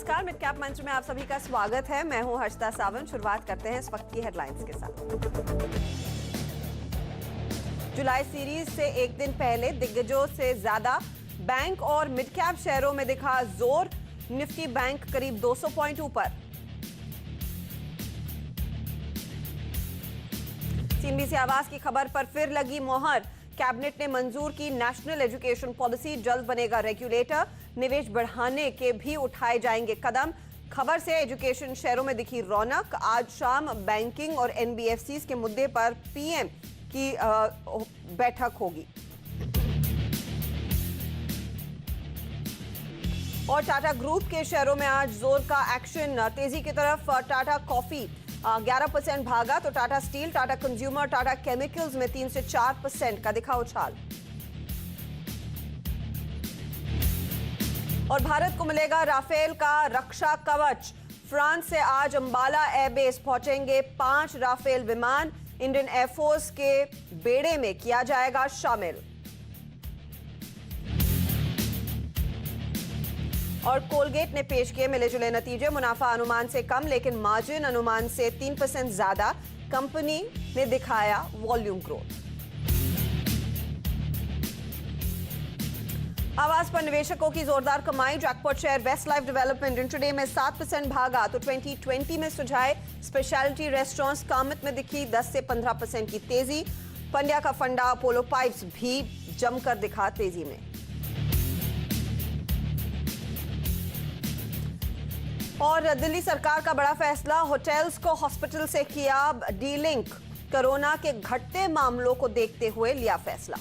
नमस्कार, mid cap मंच में आप सभी का स्वागत है। मैं हूं हर्षिता सावंत। शुरुआत करते हैं इस वक्त की हेडलाइंस के साथ। जुलाई सीरीज से एक दिन पहले दिग्गजों से ज्यादा बैंक और मिड कैप शेयरों में दिखा जोर। निफ्टी बैंक करीब 200 पॉइंट ऊपर। सीएनबीसी आवास की खबर पर फिर लगी मोहर। कैबिनेट ने मंजूर की नेशनल एजुकेशन पॉलिसी, जल्द बनेगा रेगुलेटर। निवेश बढ़ाने के भी उठाए जाएंगे कदम। खबर से एजुकेशन शेयरों में दिखी रौनक। आज शाम बैंकिंग और एनबीएफसीज के मुद्दे पर पीएम की बैठक होगी। और टाटा ग्रुप के शेयरों में आज जोर का एक्शन। तेजी की तरफ टाटा कॉफी 11% भागा तो Tata steel, Tata consumer, Tata chemicals में 3 से 4% का दिखा उछाल। और भारत को मिलेगा राफेल का रक्षा कवच। फ्रांस से आज अंबाला एयरबेस पहुंचेंगे 5 राफेल विमान। इंडियन एयरफोर्स के बेड़े में किया जाएगा शामिल। और कोलगेट ने पेश किए मिले जुले नतीजे। मुनाफा अनुमान से कम लेकिन मार्जिन अनुमान से 3% ज्यादा। कंपनी ने दिखाया वॉल्यूम ग्रोथ। आवास पर निवेशकों की जोरदार कमाई। Jackpot share West Life Development intraday में 7% भागा तो 2020 में सुझाए स्पेशलिटी रेस्टोरेंट्स कामत में दिखी 10 से 15% की तेजी। पंड्या का फंडा अपोलो पाइप्स भी जमकर दिखा तेजी में। और दिल्ली सरकार का बड़ा फैसला, होटल्स को हॉस्पिटल से किया डीलिंक। कोरोना के घटते मामलों को देखते हुए लिया फैसला।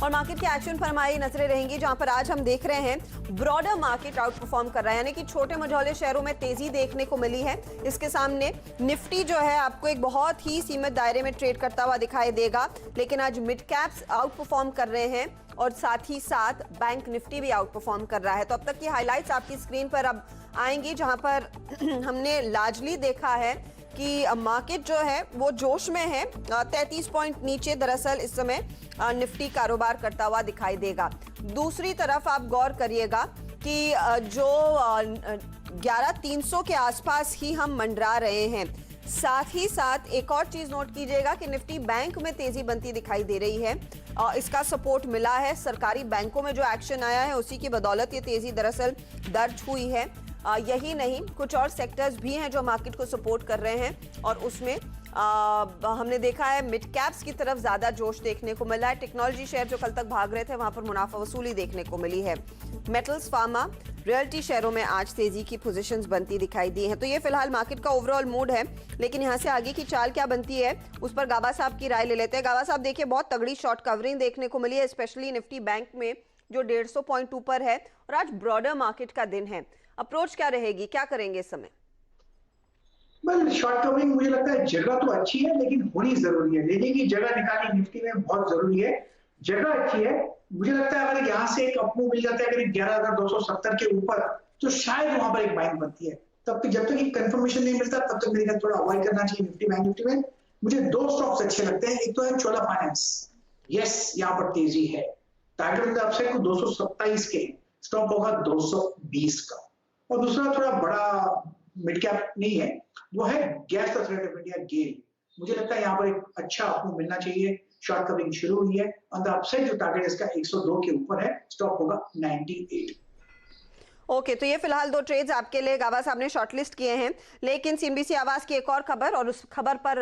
और मार्केट के एक्शन पर हमारी नजरें रहेंगी, जहां पर आज हम देख रहे हैं ब्रॉडर मार्केट आउट परफॉर्म कर रहा है, यानी कि छोटे मझौले शहरों में तेजी देखने को मिली है। इसके सामने निफ्टी जो है आपको एक बहुत ही सीमित दायरे में ट्रेड करता हुआ दिखाई देगा, लेकिन आज मिड कैप्स आउट परफॉर्म कर रहे हैं और साथ ही साथ बैंक निफ्टी भी आउट परफॉर्म कर रहा है। तो अब तक की हाईलाइट्स आपकी स्क्रीन पर अब आएंगी, जहां पर हमने लार्जली देखा है कि मार्केट जो है वो जोश में है। 33 पॉइंट नीचे दरअसल इस समय निफ्टी कारोबार करता हुआ दिखाई देगा। दूसरी तरफ आप गौर करिएगा कि जो 11,300 के आसपास ही हम मंडरा रहे हैं। साथ ही साथ एक और चीज नोट कीजिएगा कि निफ्टी बैंक में तेजी बनती दिखाई दे रही है। इसका सपोर्ट मिला है सरकारी बैंकों में जो एक्शन आया है उसी की बदौलत ये तेजी दरअसल दर्ज हुई है। यही नहीं, कुछ और सेक्टर्स भी हैं जो मार्केट को सपोर्ट कर रहे हैं और उसमें हमने देखा है मिड कैप्स की तरफ ज्यादा जोश देखने को मिला है। टेक्नोलॉजी शेयर जो कल तक भाग रहे थे वहां पर मुनाफा वसूली देखने को मिली है। मेटल्स, फार्मा, रियल्टी शेयरों में आज तेजी की पोजीशंस बनती दिखाई दी हैं। तो ये फिलहाल मार्केट का ओवरऑल मूड है, लेकिन यहाँ से आगे की चाल क्या बनती है उस पर गाबा साहब की राय ले लेते हैं। गाबा साहब, देखिए बहुत तगड़ी शॉर्ट कवरिंग देखने को मिली है, स्पेशली निफ्टी बैंक में जो 150 पॉइंट ऊपर है और आज ब्रॉडर मार्केट का दिन है। अप्रोच क्या रहेगी, क्या करेंगे इस समय? शॉर्ट कवरिंग मुझे लगता है जगह तो अच्छी है लेकिन होनी जरूरी है। लेने की जगह निकालनी निफ्टी में बहुत जरूरी है। जगह अच्छी है, मुझे लगता है अगर यहाँ से एक अप मूव मिल जाता है करीब 11,270 के ऊपर तो शायद वहां पर एक बाइंग बनती है। तब तक जब तक एक कंफर्मेशन नहीं मिलता तब तक मेरे ख्याल थोड़ा अवॉइड करना चाहिए निफ्टी बैंक निफ्टी में। मुझे 2 स्टॉक्स अच्छे लगते हैं। एक तो है चोला फाइनेंस, यस यहाँ पर तेजी है। टारगेट अपसाइड को 227 के, स्टॉक होगा 220 का। और दूसरा थोड़ा बड़ा मिड कैप नहीं है, वो है गैस अथॉरिटी ऑफ इंडिया गेल। मुझे लगता है यहाँ पर एक अच्छा आपको मिलना चाहिए। शॉर्ट कवरिंग शुरू हुई है। ऑन द अपसाइड जो टारगेट इसका 102 के ऊपर है, स्टॉक होगा 98। ओके, तो ये फिलहाल 2 ट्रेड्स आपके लिए गाबा साहब ने शॉर्टलिस्ट किए हैं। लेकिन सीएनबीसी आवास की एक और खबर और उस खबर पर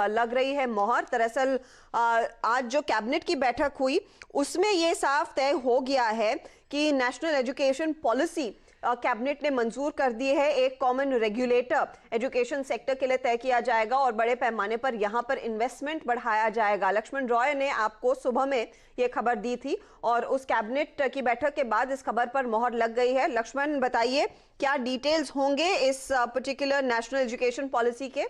लग रही है मोहर। दरअसल आज जो कैबिनेट की बैठक हुई उसमें ये साफ तय हो गया है कि नेशनल एजुकेशन पॉलिसी कैबिनेट ने मंजूर कर दी है। एक कॉमन रेगुलेटर एजुकेशन सेक्टर के लिए तय किया जाएगा और बड़े पैमाने पर यहां पर इन्वेस्टमेंट बढ़ाया जाएगा। लक्ष्मण रॉय ने आपको सुबह में यह खबर दी थी और उस कैबिनेट की बैठक के बाद इस खबर पर मोहर लग गई है। लक्ष्मण, बताइए क्या डिटेल्स होंगे इस पर्टिकुलर नेशनल एजुकेशन पॉलिसी के?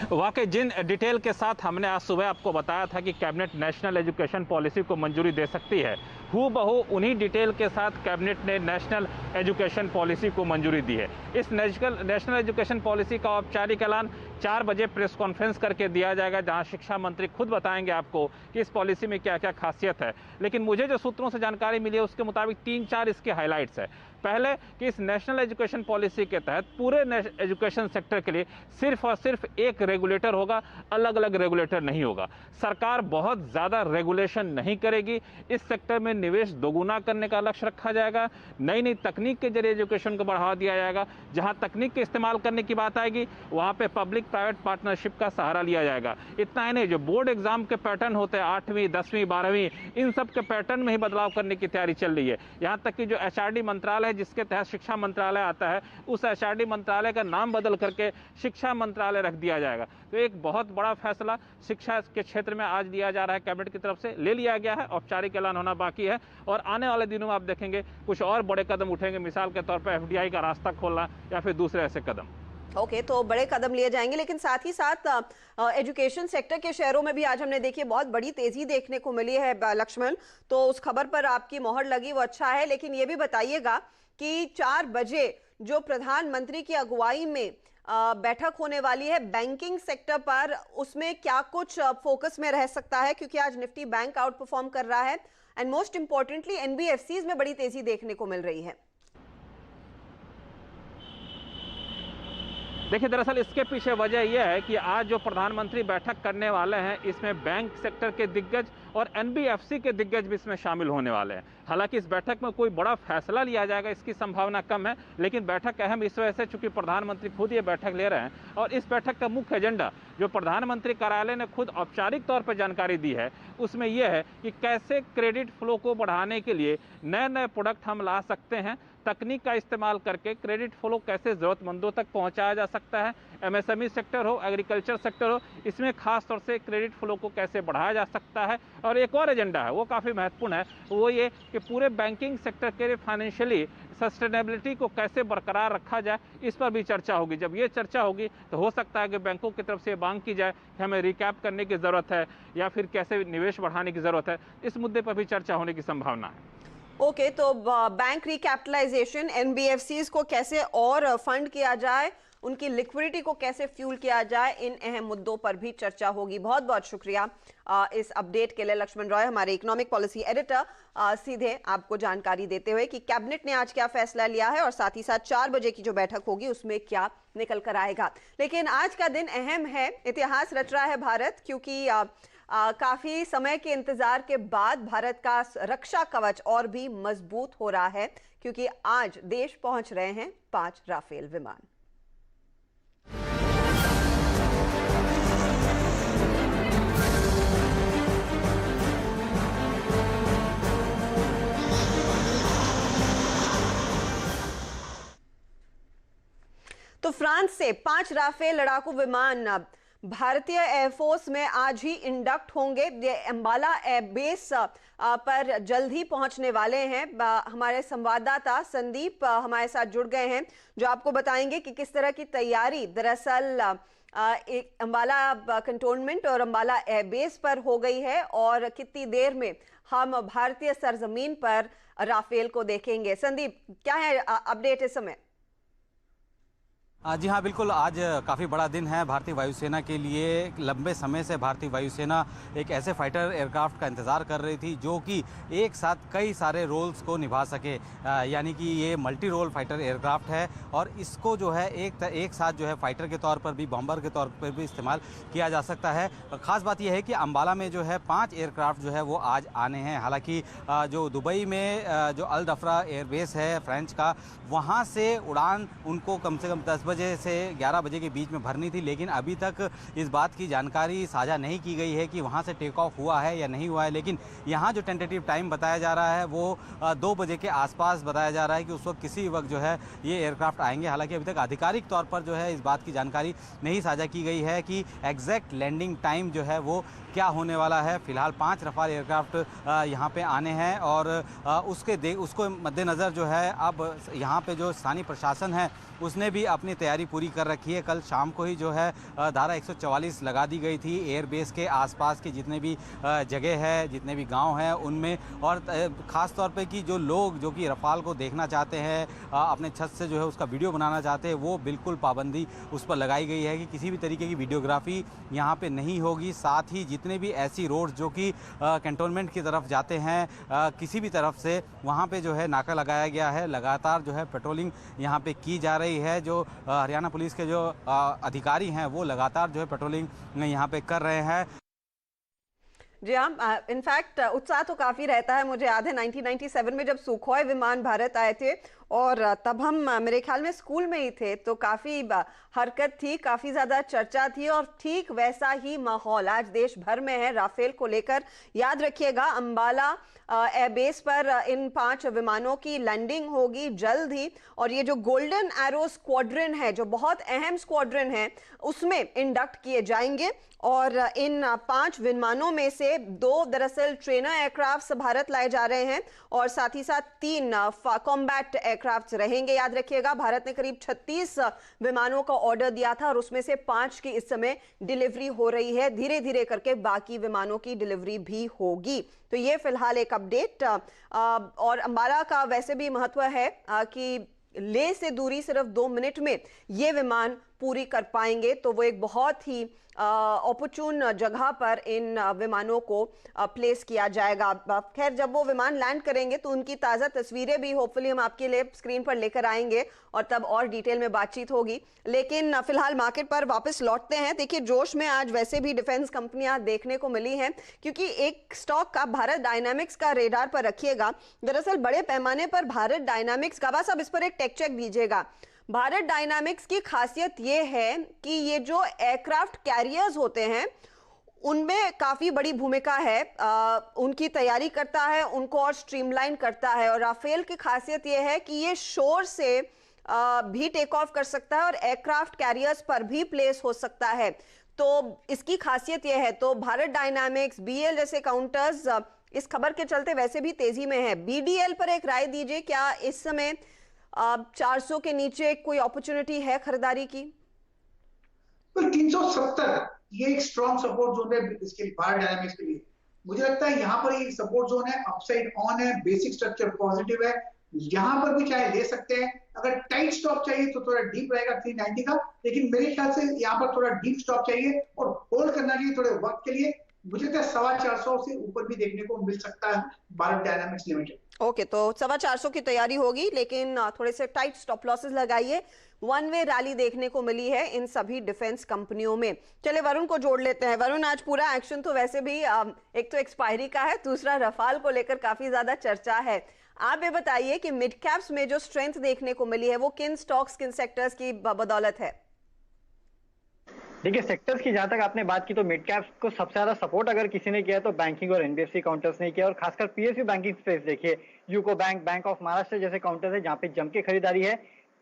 वाकई जिन डिटेल के साथ हमने आज सुबह आपको बताया था कि कैबिनेट नेशनल एजुकेशन पॉलिसी को मंजूरी दे सकती है, हूबहू उन्हीं डिटेल के साथ कैबिनेट ने नेशनल एजुकेशन पॉलिसी को मंजूरी दी है। इस नेशनल एजुकेशन पॉलिसी का औपचारिक ऐलान 4 बजे प्रेस कॉन्फ्रेंस करके दिया जाएगा, जहां शिक्षा मंत्री खुद बताएंगे आपको कि इस पॉलिसी में क्या क्या खासियत है। लेकिन मुझे जो सूत्रों से जानकारी मिली है उसके मुताबिक 3-4 इसके हाईलाइट्स है। पहले कि इस नेशनल एजुकेशन पॉलिसी के तहत पूरे एजुकेशन सेक्टर के लिए सिर्फ और सिर्फ एक रेगुलेटर होगा, अलग अलग रेगुलेटर नहीं होगा। सरकार बहुत ज़्यादा रेगुलेशन नहीं करेगी। इस सेक्टर में निवेश दोगुना करने का लक्ष्य रखा जाएगा। नई नई तकनीक के जरिए एजुकेशन को बढ़ावा दिया जाएगा। जहां तकनीक के इस्तेमाल करने की बात आएगी वहां पे पब्लिक प्राइवेट पार्टनरशिप का सहारा लिया जाएगा। इतना ही नहीं, जो बोर्ड एग्जाम के पैटर्न होते हैं 8वीं 10वीं 12वीं, इन सब के पैटर्न में ही बदलाव करने की तैयारी चल रही है। यहाँ तक कि जो HRD मंत्रालय जिसके तहत शिक्षा मंत्रालय आता है, उस HRD मंत्रालय का नाम बदल करके शिक्षा मंत्रालय रख दिया जाएगा। तो एक बहुत बड़ा फैसला शिक्षा के क्षेत्र में आज लिया जा रहा है, कैबिनेट की तरफ से ले लिया गया है। औपचारिक ऐलान होना बाकी है और आने वाले दिनों में आप देखेंगे कुछ और बड़े कदम उठेंगे, मिसाल के तौर पर FDI का रास्ता खोलना या फिर दूसरे ऐसे कदम। ओके, तो बड़े कदम लिए जाएंगे। लेकिन साथ ही साथ एजुकेशन सेक्टर के शेयरों में भी आज हमने देखिए बहुत बड़ी तेजी देखने को मिली है लक्ष्मण, तो उस खबर पर आपकी मोहर लगी, वो अच्छा है। लेकिन ये भी बताइएगा कि 4 बजे जो प्रधानमंत्री की अगुवाई में बैठक होने वाली है बैंकिंग सेक्टर पर, उसमें क्या कुछ फोकस में रह सकता है, क्योंकि आज निफ्टी बैंक आउट परफॉर्म कर रहा है एंड मोस्ट इंपॉर्टेंटली NBFCs में बड़ी तेजी देखने को मिल रही है। देखिए, दरअसल इसके पीछे वजह यह है कि आज जो प्रधानमंत्री बैठक करने वाले हैं इसमें बैंक सेक्टर के दिग्गज और NBFC के दिग्गज भी इसमें शामिल होने वाले हैं। हालांकि इस बैठक में कोई बड़ा फैसला लिया जाएगा इसकी संभावना कम है, लेकिन बैठक अहम इस वजह से चूंकि प्रधानमंत्री खुद ये बैठक ले रहे हैं और इस बैठक का मुख्य एजेंडा जो प्रधानमंत्री कार्यालय ने खुद औपचारिक तौर पर जानकारी दी है उसमें यह है कि कैसे क्रेडिट फ्लो को बढ़ाने के लिए नए नए प्रोडक्ट हम ला सकते हैं, तकनीक का इस्तेमाल करके क्रेडिट फ्लो कैसे ज़रूरतमंदों तक पहुंचाया जा सकता है। MSME सेक्टर हो, एग्रीकल्चर सेक्टर हो, इसमें खास तौर से क्रेडिट फ्लो को कैसे बढ़ाया जा सकता है। और एक और एजेंडा है, वो काफ़ी महत्वपूर्ण है, वो ये कि पूरे बैंकिंग सेक्टर के फाइनेंशियली सस्टेनेबिलिटी को कैसे बरकरार रखा जाए, इस पर भी चर्चा होगी। जब ये चर्चा होगी तो हो सकता है कि बैंकों की तरफ से मांग की जाए कि हमें रिकैप करने की ज़रूरत है या फिर कैसे निवेश बढ़ाने की ज़रूरत है। इस मुद्दे पर भी चर्चा होने की संभावना है। ओके, तो बैंक रिकैपिटलाइजेशन, NBFCs को कैसे और फंड किया जाए, उनकी लिक्विडिटी को कैसे फ्यूल किया जाए, इन अहम मुद्दों पर भी चर्चा होगी। बहुत बहुत शुक्रिया इस अपडेट के लिए लक्ष्मण रॉय, हमारे इकोनॉमिक पॉलिसी एडिटर, सीधे आपको जानकारी देते हुए कि कैबिनेट ने आज क्या फैसला लिया है और साथ ही साथ 4 बजे की जो बैठक होगी उसमें क्या निकल कर आएगा। लेकिन आज का दिन अहम है, इतिहास रच रहा है भारत, क्योंकि काफी समय के इंतजार के बाद भारत का रक्षा कवच और भी मजबूत हो रहा है, क्योंकि आज देश पहुंच रहे हैं 5 राफेल विमान। तो फ्रांस से 5 राफेल लड़ाकू विमान भारतीय एयरफोर्स में आज ही इंडक्ट होंगे। ये अंबाला एयरबेस पर जल्द ही पहुंचने वाले हैं। हमारे संवाददाता संदीप हमारे साथ जुड़ गए हैं, जो आपको बताएंगे कि किस तरह की तैयारी दरअसल अंबाला कंटोनमेंट और अंबाला एयरबेस पर हो गई है और कितनी देर में हम भारतीय सरजमीन पर राफेल को देखेंगे। संदीप, क्या है अपडेट इस समय? जी हाँ, बिल्कुल। आज काफ़ी बड़ा दिन है भारतीय वायुसेना के लिए। लंबे समय से भारतीय वायुसेना एक ऐसे फाइटर एयरक्राफ्ट का इंतज़ार कर रही थी जो कि एक साथ कई सारे रोल्स को निभा सके, यानी कि ये मल्टी रोल फाइटर एयरक्राफ्ट है और इसको जो है एक साथ जो है फाइटर के तौर पर भी, बॉम्बर के तौर पर भी इस्तेमाल किया जा सकता है। ख़ास बात यह है कि अंबाला में जो है 5 एयरक्राफ्ट जो है वो आज आने हैं। हालांकि जो दुबई में जो अल दफरा एयरबेस है फ्रेंच का, वहाँ से उड़ान उनको कम से कम 10 बजे से 11 बजे के बीच में भरनी थी, लेकिन अभी तक इस बात की जानकारी साझा नहीं की गई है कि वहाँ से टेक ऑफ हुआ है या नहीं हुआ है। लेकिन यहाँ जो टेंटेटिव टाइम बताया जा रहा है वो 2 बजे के आसपास बताया जा रहा है कि उस वक्त किसी वक्त जो है ये एयरक्राफ्ट आएंगे। हालांकि अभी तक आधिकारिक तौर पर जो है इस बात की जानकारी नहीं साझा की गई है कि एग्जैक्ट लैंडिंग टाइम जो है वो क्या होने वाला है। फिलहाल 5 रफाल एयरक्राफ्ट यहाँ पे आने हैं और उसको मद्देनज़र जो है अब यहाँ पे जो स्थानीय प्रशासन है उसने भी अपनी तैयारी पूरी कर रखी है। कल शाम को ही जो है धारा 144 लगा दी गई थी एयरबेस के आसपास के जितने भी जगह है, जितने भी गांव हैं उनमें, और ख़ास तौर पे कि जो लोग जो कि रफाल को देखना चाहते हैं, अपने छत से जो है उसका वीडियो बनाना चाहते हैं, वो बिल्कुल पाबंदी उस पर लगाई गई है कि किसी भी तरीके की वीडियोग्राफी यहाँ पे नहीं होगी। साथ ही जितने भी ऐसी रोड जो कि कैंटोनमेंट की तरफ जाते हैं किसी भी तरफ से, वहाँ पे जो है नाका लगाया गया है। लगातार जो है पेट्रोलिंग यहाँ पे की जा रही है। जो हरियाणा पुलिस के जो अधिकारी हैं वो लगातार जो है पेट्रोलिंग यहाँ पे कर रहे हैं। जी हाँ, इनफैक्ट उत्साह तो काफी रहता है। मुझे याद है 1997 में जब सुखोई विमान भारत आए थे और तब हम मेरे ख्याल में स्कूल में ही थे, तो काफी हरकत थी, काफी ज्यादा चर्चा थी, और ठीक वैसा ही माहौल आज देश भर में है राफेल को लेकर। याद रखिएगा, अंबाला एयरबेस पर इन 5 विमानों की लैंडिंग होगी जल्द ही, और ये जो गोल्डन एरो स्क्वाड्रन है, जो बहुत अहम स्क्वाड्रन है, उसमें इंडक्ट किए जाएंगे। और इन 5 विमानों में से 2 दरअसल ट्रेनर एयरक्राफ्ट भारत लाए जा रहे हैं, और साथ ही साथ 3 कॉम्बैट एयरक्राफ्ट रहेंगे। याद रखिएगा, भारत ने करीब 36 विमानों का ऑर्डर दिया था और उसमें से 5 की इस समय डिलीवरी हो रही है। धीरे धीरे करके बाकी विमानों की डिलीवरी भी होगी। तो ये फिलहाल एक अपडेट। और अंबाला का वैसे भी महत्व है कि लेह से दूरी सिर्फ 2 मिनट में ये विमान पूरी कर पाएंगे, तो वो एक बहुत ही ऑपरचून जगह पर इन विमानों को प्लेस किया जाएगा। खैर, जब वो विमान लैंड करेंगे तो उनकी ताज़ा तस्वीरें भी होपफुली हम आपके लिए स्क्रीन पर लेकर आएंगे और तब और डिटेल में बातचीत होगी। लेकिन फिलहाल मार्केट पर वापस लौटते हैं। देखिए, जोश में आज वैसे भी डिफेंस कंपनियां देखने को मिली हैं, क्योंकि एक स्टॉक का भारत डायनामिक्स का रेडार पर रखिएगा। दरअसल बड़े पैमाने पर भारत डायनामिक्स का, बस अब इस पर एक टेक चेक दीजिएगा। भारत डायनामिक्स की खासियत यह है कि ये जो एयरक्राफ्ट कैरियर्स होते हैं उनमें काफी बड़ी भूमिका है, उनकी तैयारी करता है, उनको और स्ट्रीमलाइन करता है। और राफेल की खासियत यह है कि ये शोर से भी टेक ऑफ कर सकता है और एयरक्राफ्ट कैरियर्स पर भी प्लेस हो सकता है। तो इसकी खासियत यह है। तो भारत डायनामिक्स, बीएल जैसे काउंटर्स इस खबर के चलते वैसे भी तेजी में है। बीडीएल पर एक राय दीजिए, क्या इस समय 400 के नीचे कोई अपॉर्चुनिटी है खरीदारी की? 370 ये एक स्ट्रॉन्ग सपोर्ट जोन है इसके भारत डायनामिक्स के लिए। मुझे लगता है यहाँ पर एक सपोर्ट जोन है, अपसाइड ऑन है, बेसिक स्ट्रक्चर पॉजिटिव है, यहाँ पर भी चाहे ले सकते हैं। अगर टाइट स्टॉप चाहिए तो थोड़ा डीप रहेगा 390 का, लेकिन मेरे ख्याल से यहाँ पर थोड़ा डीप स्टॉप चाहिए और होल्ड करना चाहिए थोड़े वक्त के लिए। मुझे लगता है 425 से ऊपर भी देखने को मिल सकता है भारत डायनामिक्स लिमिटेड। ओके, तो 425 की तैयारी होगी, लेकिन थोड़े से टाइट स्टॉप लॉसेस लगाइए। वन वे रैली देखने को मिली है इन सभी डिफेंस कंपनियों में। चले वरुण को जोड़ लेते हैं। वरुण, आज पूरा एक्शन तो वैसे भी एक तो एक्सपायरी का है, दूसरा रफाल को लेकर काफी ज्यादा चर्चा है। आप ये बताइए कि मिड कैप्स में जो स्ट्रेंथ देखने को मिली है वो किन स्टॉक्स, किन सेक्टर्स की बदौलत है? देखिए, सेक्टर्स की जहां तक आपने बात की तो मिड कैप्स को सबसे ज्यादा सपोर्ट अगर किसी ने किया तो बैंकिंग और एनबीएफसी काउंटर्स ने किया, और खासकर पीएसयू बैंकिंग स्पेस देखिए, UCO bank, bank of Maharashtra जैसे काउंटर्स है जहां पे जम के खरीदारी है।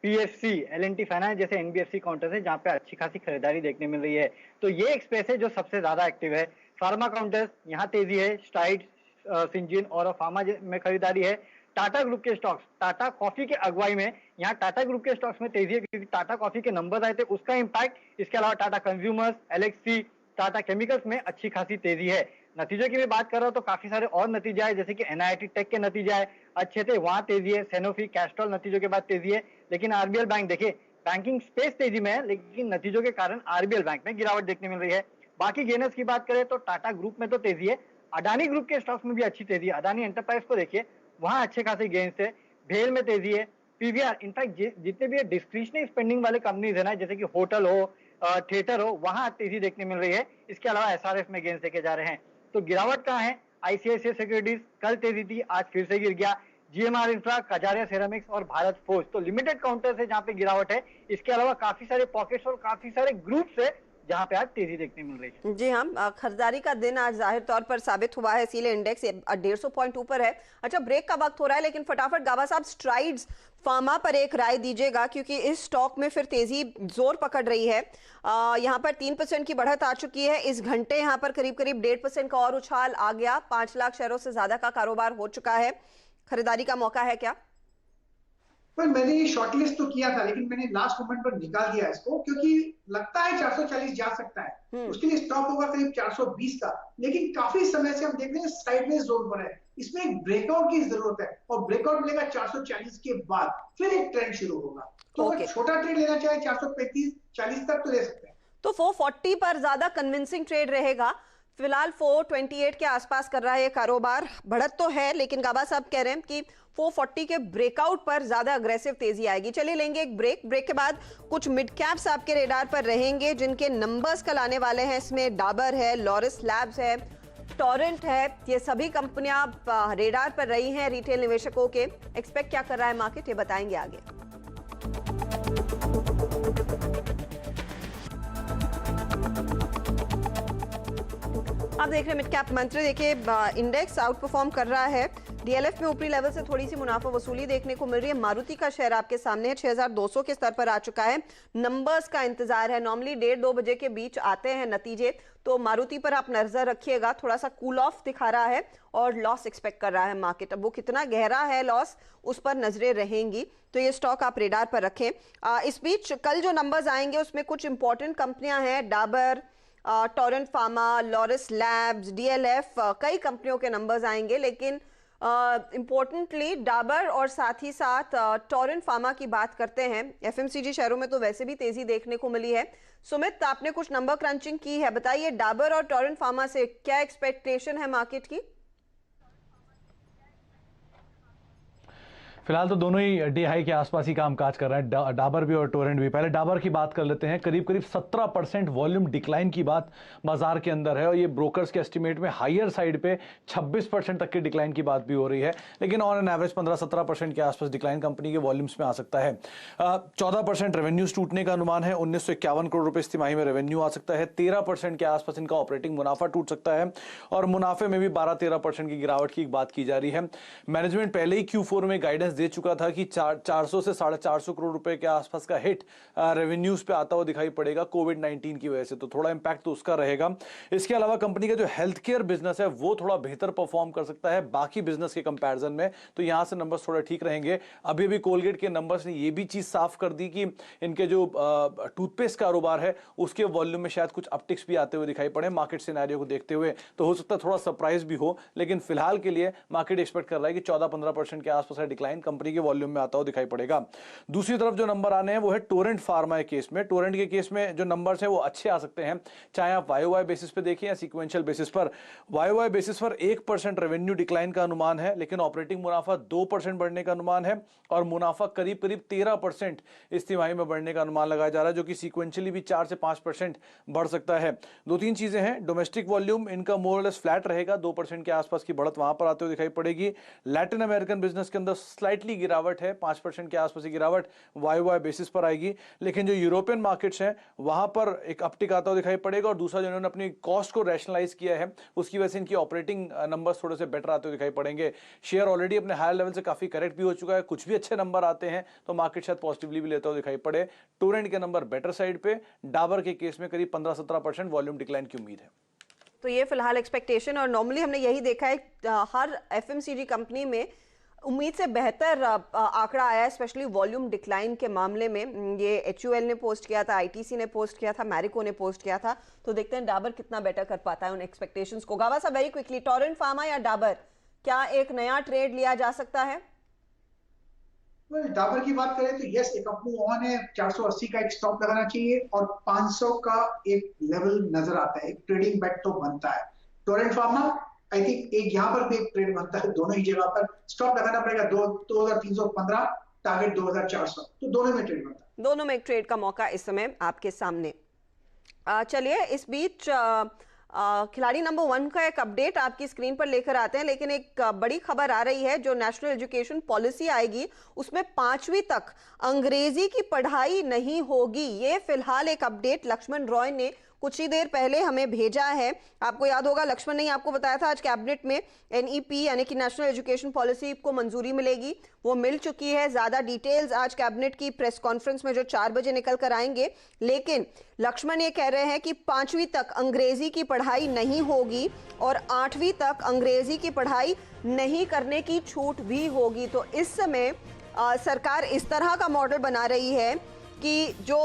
पीएफसी, एल&टी फाइनेंस जैसे एनबीएफसी काउंटर्स है जहां पे अच्छी खासी खरीदारी देखने मिल रही है। तो ये एक स्पेस है जो सबसे ज्यादा एक्टिव है। फार्मा काउंटर्स, यहाँ तेजी है, स्ट्राइड, सिंजीन और फार्मा में खरीदारी है। टाटा ग्रुप के स्टॉक्स, टाटा कॉफी के अगुवाई में यहाँ टाटा ग्रुप के स्टॉक्स में तेजी है क्योंकि टाटा कॉफी के नंबर्स आए थे, उसका इंपैक्ट। इसके अलावा टाटा कंज्यूमर्स, एलएक्सी, टाटा केमिकल्स में अच्छी खासी तेजी है। नतीजों की मैं बात कर रहा हूँ तो काफी सारे और नतीजे आए, जैसे कि एनआईटी टेक के नतीजे आए अच्छे थे, वहां तेजी है। सेनोफी, कैस्ट्रॉल नतीजों के बाद तेजी है। लेकिन आरबीएल बैंक देखिए, बैंकिंग स्पेस तेजी में है लेकिन नतीजों के कारण आरबीएल बैंक में गिरावट देखने मिल रही है। बाकी गेनर्स की बात करें तो टाटा ग्रुप में तो तेजी है, अडानी ग्रुप के स्टॉक्स में भी अच्छी तेजी है। अडानी एंटरप्राइज को देखिए, वहां अच्छे खासे गेन्स थे। भेल में तेजी है। पीवीआर, इनफैक्ट जितने भी डिस्क्रिशनरी स्पेंडिंग वाले कंपनीज है ना, जैसे कि होटल हो, थिएटर हो, वहां तेजी देखने मिल रही है। इसके अलावा एसआरएफ में गेन्स देखे जा रहे हैं। तो गिरावट कहाँ है? आईसीआईसीआई सिक्योरिटीज कल तेजी थी, आज फिर से गिर गया। जीएमआर इंफ्रा, कजारिया सेरामिक्स और भारत फोर्ज, तो लिमिटेड काउंटर्स है जहां पे गिरावट है। इसके अलावा काफी सारे पॉकेट्स और काफी सारे ग्रुप्स है जहां पे आज तेजी देखने मिल रही है। जी हाँ, खरीदारी का दिन आज जाहिर तौर पर साबित हुआ है, इसीलिए इंडेक्स 150 पॉइंट ऊपर है। अच्छा, ब्रेक का वक्त हो रहा है, लेकिन फटाफट गाबा साहब स्ट्राइड्स फार्मा पर एक राय दीजिएगा, क्योंकि इस स्टॉक में फिर तेजी जोर पकड़ रही है। यहाँ पर 3% की बढ़त आ चुकी है। इस घंटे यहाँ पर करीब करीब 1.5% का और उछाल आ गया। 5 लाख शेयरों से ज्यादा का कारोबार हो चुका है। खरीदारी का मौका है क्या? पर मैंने ये शॉर्टलिस्ट तो किया था, लेकिन मैंने लास्ट मोमेंट पर निकाल दिया इसको, क्योंकि लगता है 440 जा सकता है। उसके लिए स्टॉप होगा करीब 420 का, लेकिन काफी समय से हम देख रहे हैं साइडवेज जोन पर है। इसमें एक ब्रेकआउट की जरूरत है, और ब्रेकआउट मिलेगा 440 के बाद, फिर एक ट्रेंड शुरू होगा। तो अगर छोटा ट्रेड लेना चाहे 435-40 तक तो ले सकते हैं। तो 440 पर ज्यादा कन्विंसिंग ट्रेड रहेगा। फिलहाल 428 के आसपास कर रहा है ये कारोबार। बढ़त तो है, लेकिन गाबा साहब कह रहे हैं कि 440 के ब्रेकआउट पर ज्यादा अग्रेसिव तेजी आएगी। चलिए लेंगे एक ब्रेक के बाद कुछ मिड कैप्स आपके रेडार पर रहेंगे जिनके नंबर्स कल आने वाले हैं। इसमें डाबर है, लॉरिस लैब्स है, टोरेंट है। ये सभी कंपनियां रेडार पर रही हैं रिटेल निवेशकों के। एक्सपेक्ट क्या कर रहा है मार्केट, ये बताएंगे आगे। आप देख रहे हैं मिड कैप मंत्री। देखिए इंडेक्स आउट परफॉर्म कर रहा है। डीएलएफ में ऊपरी लेवल से थोड़ी सी मुनाफा वसूली देखने को मिल रही है। मारुति का शेयर आपके सामने है, 6200 के स्तर पर आ चुका है। नंबर्स का इंतजार है। नॉर्मली 1:30-2 बजे के बीच आते हैं नतीजे, तो मारुति पर आप नजर रखिएगा। थोड़ा सा कूल ऑफ दिखा रहा है और लॉस एक्सपेक्ट कर रहा है मार्केट। अब वो कितना गहरा है लॉस, उस पर नजरें रहेंगी, तो ये स्टॉक आप रेडार पर रखें। इस बीच कल जो नंबर्स आएंगे उसमें कुछ इंपॉर्टेंट कंपनियां हैं, Dabur, Torrent Pharma, Laurus Labs, DLF, कई कंपनियों के नंबर्स आएंगे। लेकिन इम्पोर्टेंटली डाबर और साथ ही साथ टोरेंट फार्मा की बात करते हैं। एफएमसीजी शेयरों में तो वैसे भी तेजी देखने को मिली है। सुमित, आपने कुछ नंबर क्रंचिंग की है, बताइए डाबर और टोरेंट फार्मा से क्या एक्सपेक्टेशन है मार्केट की? फिलहाल तो दोनों ही डे हाई के आसपास ही कामकाज कर रहे हैं, डाबर भी और टोरेंट भी। पहले डाबर की बात कर लेते हैं। करीब 17% वॉल्यूम डिक्लाइन की बात बाजार के अंदर है, और ये ब्रोकर्स के एस्टिमेट में हायर साइड पे 26% तक की डिक्लाइन की बात भी हो रही है। लेकिन ऑन एन एवरेज 15-17% के आसपास डिक्लाइन कंपनी के वॉल्यूम्स में आ सकता है। 14% रेवेन्यूज टूटने का अनुमान है। 1951 करोड़ रुपए इस तिमाही में रेवेन्यू आ सकता है। 13% के आसपास इनका ऑपरेटिंग मुनाफा टूट सकता है, और मुनाफे में भी 12-13% की गिरावट की बात की जा रही है। मैनेजमेंट पहले ही Q4 में गाइडेंस दे चुका था कि 400 से 450 करोड़ रुपए के आसपास का हिट रेवेन्यूज पे आता हुआ दिखाई पड़ेगा कोविड-19 की वजह से, तो थोड़ा इंपैक्ट तो उसका रहेगा। इसके अलावा कंपनी का जो हेल्थ केयर बिजनेस है वो थोड़ा बेहतर परफॉर्म कर सकता है बाकी बिजनेस के कंपैरिजन में, तो यहां से नंबर्स थोड़ा ठीक रहेंगे। अभी अभी कोलगेट के नंबर्स ने ये भी चीज साफ कर दी कि इनके जो टूथपेस्ट कारोबार है उसके वॉल्यूम में शायद कुछ अपटिक्स भी आते हुए दिखाई पड़े मार्केट सिनेरियो को देखते हुए, तो हो सकता है थोड़ा सरप्राइज भी हो। लेकिन फिलहाल के लिए मार्केट एक्सपेक्ट कर रहा है कि 14-15% के आसपास का डिक्लाइन कंपनी के वॉल्यूम में आता हुआ दिखाई पड़ेगा। दूसरी तरफ जो नंबर आने हैं वो है टोरेंट फार्मा के केस में। टोरेंट के केस में जो नंबर्स हैं वो अच्छे आ सकते हैं, चाहे आप वाईओवाई बेसिस पे देखें या सीक्वेंशियल बेसिस पर। वाईओवाई बेसिस पर 1% रेवेन्यू डिक्लाइन का अनुमान है, लेकिन ऑपरेटिंग मुनाफा 2% बढ़ने का अनुमान है, और मुनाफा करीब 13% इस तिमाही में बढ़ने का अनुमान लगाया जा रहा है, जो कि सीक्वेंशियली भी 4 से 5% बढ़ सकता है। 2-3 चीजें हैं। डोमेस्टिक वॉल्यूम इनका मोर और लेस फ्लैट रहेगा, 2% के आसपास की बढ़त वहां पर आते हुए दिखाई पड़ेगी। लैटिन अमेरिकन बिजनेस के अंदर स्लाइटली गिरावट है, 5% के आसपास की गिरावट वाई बेसिस पर आएगी। लेकिन जो यूरोपियन मार्केट्स हैं वहां पर एक अपटिक आता हुआ दिखाई पड़ेगा, और दूसरा जो इन्होंने अपनी कॉस्ट को रैशनलाइज किया है उसकी वजह से इनकी ऑपरेटिंग नंबर्स थोड़े से बेटर आते हुए दिखाई पड़ेंगे। शेयर ऑलरेडी अपने हायर लेवल से काफी करेक्ट भी हो चुका है। कुछ भी अच्छे नंबर आते हैं तो मार्केट शायद पॉजिटिवली भी लेता हुआ दिखाई पड़े। टोरेंट के नंबर बेटर साइड पे, डाबर के केस में करीब 15-17% वॉल्यूम डिक्लाइन की उम्मीद है। तो ये फिलहाल एक्सपेक्टेशन, और नॉर्मली हमने यही देखा है हर एफएमसीजी कंपनी में उम्मीद से बेहतर आंकड़ा आया है, स्पेशली वॉल्यूम डिक्लाइन के मामले में। ये HUL ने पोस्ट किया था, ITC ने पोस्ट किया था, मैरिको ने पोस्ट किया था, तो देखते हैं डाबर कितना बेटर कर पाता है उन एक्सपेक्टेशंस को। गावा साहब वेरी क्विकली, टोरेंट फार्मा या डाबर, क्या एक नया ट्रेड लिया जा सकता है? डाबर की बात करें तो यस, एक अपमूव ऑन है। 480 का एक स्टॉप लगाना चाहिए, और 500 का एक लेवल नजर आता है, एक ट्रेडिंग बेट तो बनता है। टोरेंट फार्मा आई थिंक एक यहाँ पर भी एक ट्रेड बनता है, दोनों ही जगह पर स्टॉप लगाना पड़ेगा। 2315, टारगेट 2400, तो दोनों में ट्रेड बनता है। दोनों में एक ट्रेड का मौका इस समय आपके सामने। चलिए इस बीच खिलाड़ी नंबर 1 का एक अपडेट आपकी स्क्रीन पर लेकर आते हैं, लेकिन एक बड़ी खबर आ रही है। जो नेशनल एजुकेशन पॉलिसी आएगी उसमें 5वीं तक अंग्रेजी की पढ़ाई नहीं होगी। ये फिलहाल एक अपडेट लक्ष्मण रॉय ने कुछ ही देर पहले हमें भेजा है। आपको याद होगा लक्ष्मण ने आपको बताया था आज कैबिनेट में NEP यानी कि नेशनल एजुकेशन पॉलिसी को मंजूरी मिलेगी, वो मिल चुकी है। ज्यादा डिटेल्स आज कैबिनेट की प्रेस कॉन्फ्रेंस में जो 4 बजे निकल कर आएंगे। लेकिन लक्ष्मण ये कह रहे हैं कि 5वीं तक अंग्रेजी की पढ़ाई नहीं होगी, और 8वीं तक अंग्रेजी की पढ़ाई नहीं करने की छूट भी होगी। तो इस समय सरकार इस तरह का मॉडल बना रही है कि जो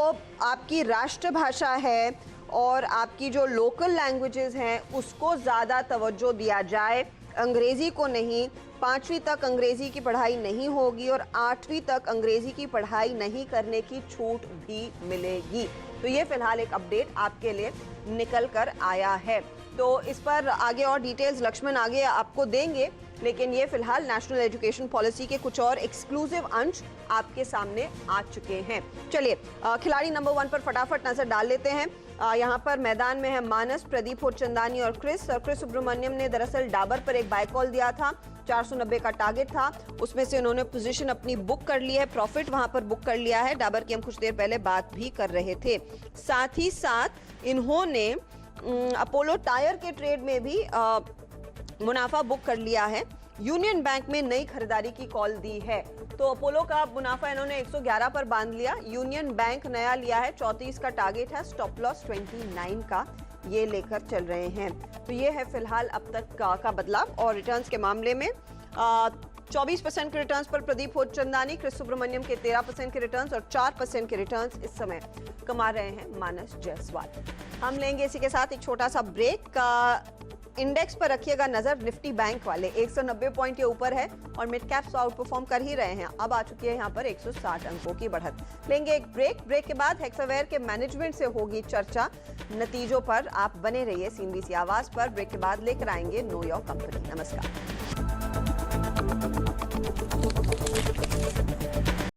आपकी राष्ट्रभाषा है और आपकी जो लोकल लैंग्वेजेस हैं उसको ज़्यादा तवज्जो दिया जाए, अंग्रेज़ी को नहीं। 5वीं तक अंग्रेज़ी की पढ़ाई नहीं होगी और 8वीं तक अंग्रेज़ी की पढ़ाई नहीं करने की छूट भी मिलेगी। तो ये फिलहाल एक अपडेट आपके लिए निकल कर आया है। तो इस पर आगे और डिटेल्स लक्ष्मण आगे आपको देंगे, लेकिन ये फिलहाल नेशनल एजुकेशन पॉलिसी के कुछ और एक्सक्लूसिव अंश आपके सामने आ चुके हैं। चलिए खिलाड़ी नंबर 1 पर फटाफट नजर डाल लेते हैं। यहाँ पर मैदान में है मानस, प्रदीप होचंदानी और क्रिस सुब्रमण्यम ने दरअसल डाबर पर एक बाय कॉल दिया था। 490 का टारगेट था, उसमें से उन्होंने पोजीशन अपनी बुक कर ली है, प्रॉफिट वहां पर बुक कर लिया है। डाबर की हम कुछ देर पहले बात भी कर रहे थे। साथ ही साथ इन्होंने अपोलो टायर के ट्रेड में भी मुनाफा बुक कर लिया है। यूनियन बैंक में नई खरीदारी की कॉल दी है, तो अपोलो का मुनाफा इन्होंने 111 पर बांध लिया। यूनियन बैंक नया लिया है, 34 का टारगेट है, स्टॉप लॉस 29 का ये लेकर चल रहे हैं। तो ये है फिलहाल अब तक का बदलाव। और रिटर्न्स के मामले में 24% के रिटर्न्स पर प्रदीप होचंदानी, क्रिस सुब्रमण्यम के 13% के रिटर्न्स और 4% के रिटर्न्स इस समय कमा रहे हैं मानस जायसवाल। हम लेंगे इसी के साथ एक छोटा सा ब्रेक। इंडेक्स पर रखिएगा नजर, निफ्टी बैंक वाले 190 पॉइंट के ऊपर है और मिड कैप्स आउट परफॉर्म कर ही रहे हैं। अब आ चुकी है यहाँ पर 160 अंकों की बढ़त। लेंगे एक ब्रेक के बाद हेक्सावेयर के मैनेजमेंट से होगी चर्चा। नतीजों पर आप बने रहिए CNBC आवाज पर। ब्रेक के बाद लेकर आएंगे नो योर कंपनी। नमस्कार।